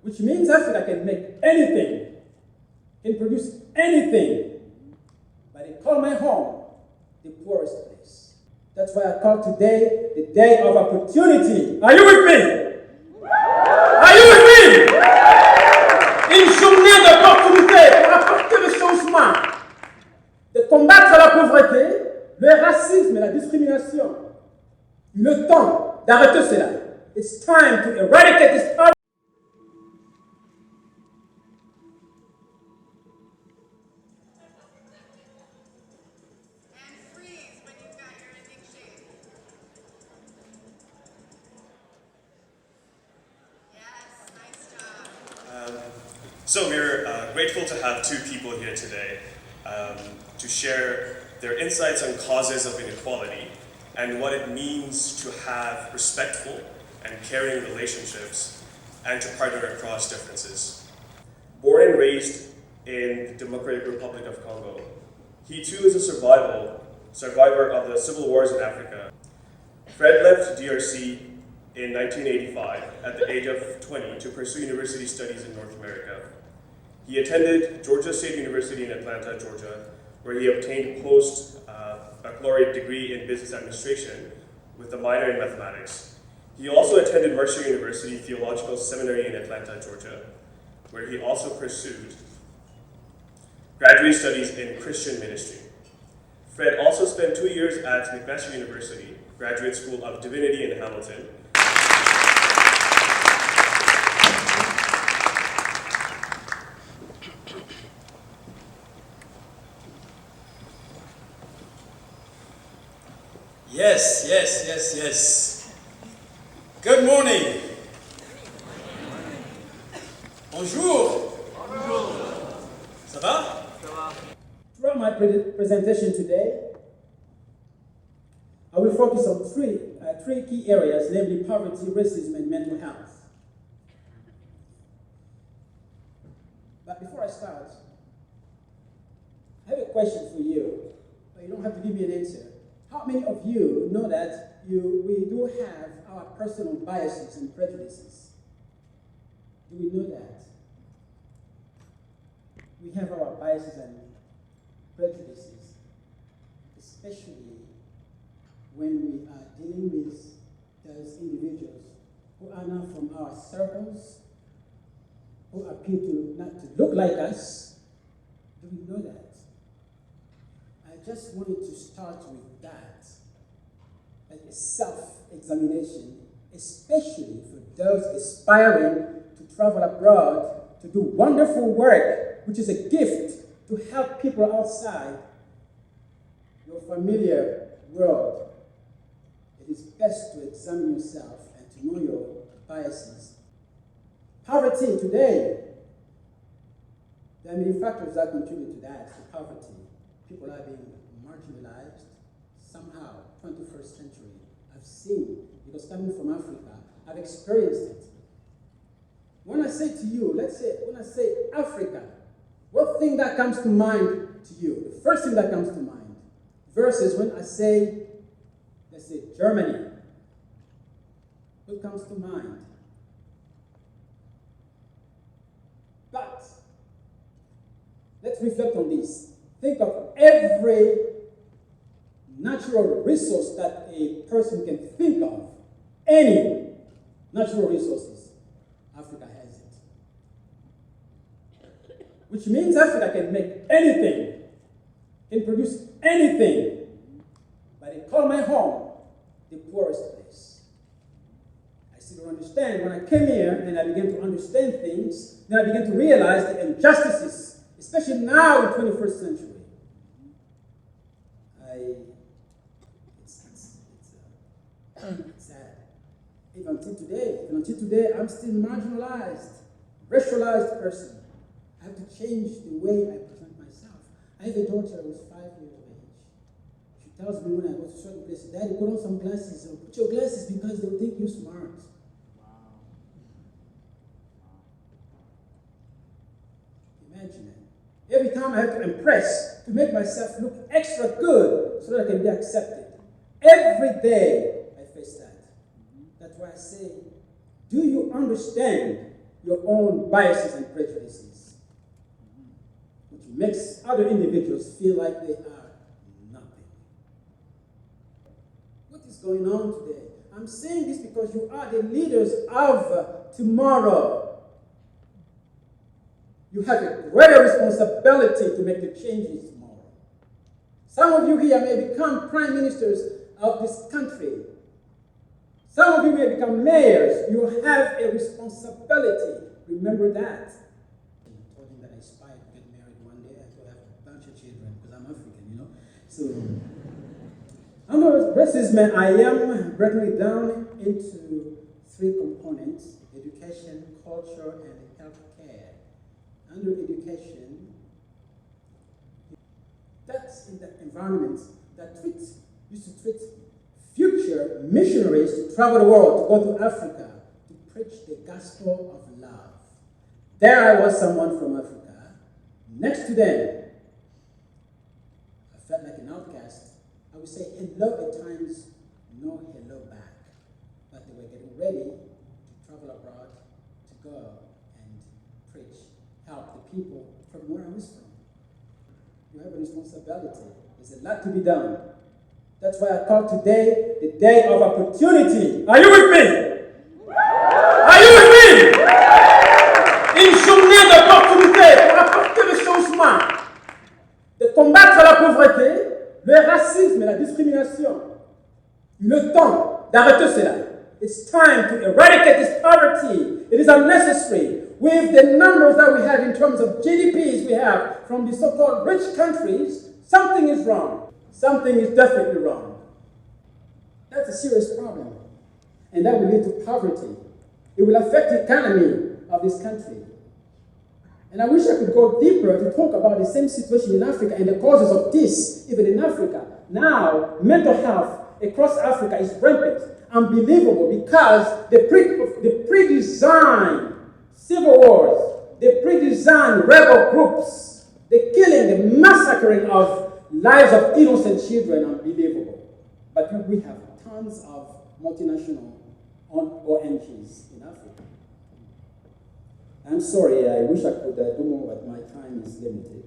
which means Africa can make anything, can produce anything, but they call my home the poorest place. That's why I call today the day of opportunity. Are you with me? Are you with me? Une journée d'opportunité pour apporter le changement, de combattre la pauvreté, le racisme et la discrimination. Le temps d'arrêter cela. It's time to eradicate this poverty. And freeze when you've got your ending shape. Yes, nice job. So we're grateful to have two people here today to share their insights on causes of inequality and what it means to have respectful and caring relationships and to partner across differences. Born and raised in the Democratic Republic of Congo, he too is a survivor of the civil wars in Africa. Fred left DRC in 1985 at the age of 20 to pursue university studies in North America. He attended Georgia State University in Atlanta, Georgia, where he obtained a post-baccalaureate degree in business administration with a minor in mathematics. He also attended Mercer University Theological Seminary in Atlanta, Georgia, where he also pursued graduate studies in Christian ministry. Fred also spent 2 years at McMaster University, Graduate School of Divinity in Hamilton. Yes. Good morning. Bonjour. Ça va? Throughout my presentation today, I will focus on three key areas, namely poverty, racism, and mental health. But before I start, I have a question for you, but you don't have to give me an answer. How many of you know that we do have our personal biases and prejudices? Do we know that? We have our biases and prejudices, especially when we are dealing with those individuals who are not from our circles, who appear to not to look like us. Do we know that? I just wanted to start with that, like a self-examination, especially for those aspiring to travel abroad to do wonderful work, which is a gift to help people outside your familiar world. It is best to examine yourself and to know your biases. Poverty today, there are many factors that contribute to that, to poverty. People are being marginalized somehow, 21st century. I've seen, because coming from Africa, I've experienced it. When I say to you, when I say Africa, what thing that comes to mind to you? The first thing that comes to mind, versus when I say, let's say Germany, what comes to mind? But let's reflect on this. Think of every natural resource that a person can think of. Any natural resources, Africa has it. Which means Africa can make anything, can produce anything. But they call my home the poorest place. I still don't understand. When I came here and I began to understand things, then I began to realize the injustices, especially now in the 21st century. It's sad. Even until today, I'm still marginalized, racialized person. I have to change the way I present myself. I have a daughter who's 5 years of age. She tells me when I go to certain places, Daddy, put on some glasses. Or put your glasses because they'll think you're smart. Wow. Imagine it. Every time I have to impress, to make myself look extra good so that I can be accepted. Every day I face that. That's why I say, do you understand your own biases and prejudices, which makes other individuals feel like they are nothing. What is going on today? I'm saying this because you are the leaders of tomorrow. You have a greater responsibility to make the changes tomorrow. Some of you here may become prime ministers of this country. Some of you may become mayors. You have a responsibility. Remember that. I told him that I aspire to get married one day and to have a bunch of children because I'm African, you know. So, under racism, I am breaking it down into 3 components: education, culture, and healthcare. Under education, that's in the environment that used to treat future missionaries to travel the world, to go to Africa, to preach the gospel of love. There I was, someone from Africa. Next to them, I felt like an outcast. I would say hello at times, no hello back. But they were getting ready to travel abroad, to go and preach, help the people from where I was from. You have a responsibility. There's a lot to be done. That's why I call today the day of opportunity. Are you with me? Are you with me? Une journée d'opportunité pour apporter le changement, de combattre la pauvreté, le racisme et la discrimination. Le temps d'arrêter cela. It's time to eradicate this poverty. It is unnecessary. With the numbers that we have in terms of GDPs we have from the so-called rich countries, something is wrong. Something is definitely wrong. That's a serious problem. And that will lead to poverty. It will affect the economy of this country. And I wish I could go deeper to talk about the same situation in Africa and the causes of this, even in Africa. Now, mental health across Africa is rampant, unbelievable, because the pre-designed civil wars, the pre-designed rebel groups, the killing, the massacring of lives of innocent children, unbelievable. But we have tons of multinational ONGs in Africa. I'm sorry, I wish I could do more, but my time is limited.